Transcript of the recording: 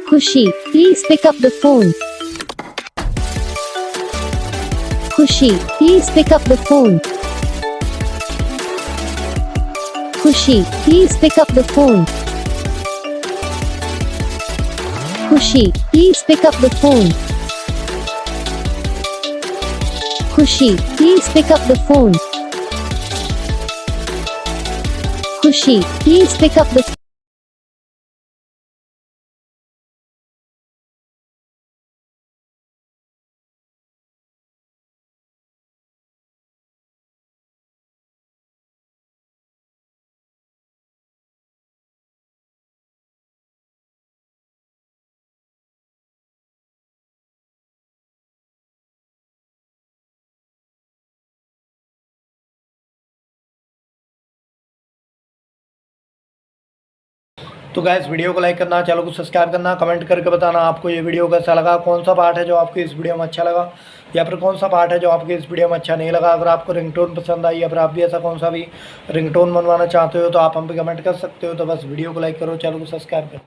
Khushi, please pick up the phone. Khushi, please pick up the phone. Khushi, please pick up the phone. Khushi, please pick up the phone. Khushi, please pick up the phone. Khushi, please pick up the तो guys video को like करना, channel को subscribe करना, comment करके बताना आपको ये video कैसा लगा, कौन सा पार्ट है जो आपको इस वीडियो में अच्छा लगा या फिर कौन सा पार्ट है जो आपको इस वीडियो में अच्छा नहीं लगा। अगर आपको रिंगटोन पसंद आई या फिर आप भी ऐसा कौन सा भी रिंगटोन बनवाना चाहते हो तो आप हम पे कमेंट कर सकते हो। तो बस वीडियो को लाइक करो, चैनल को सब्सक्राइब करो।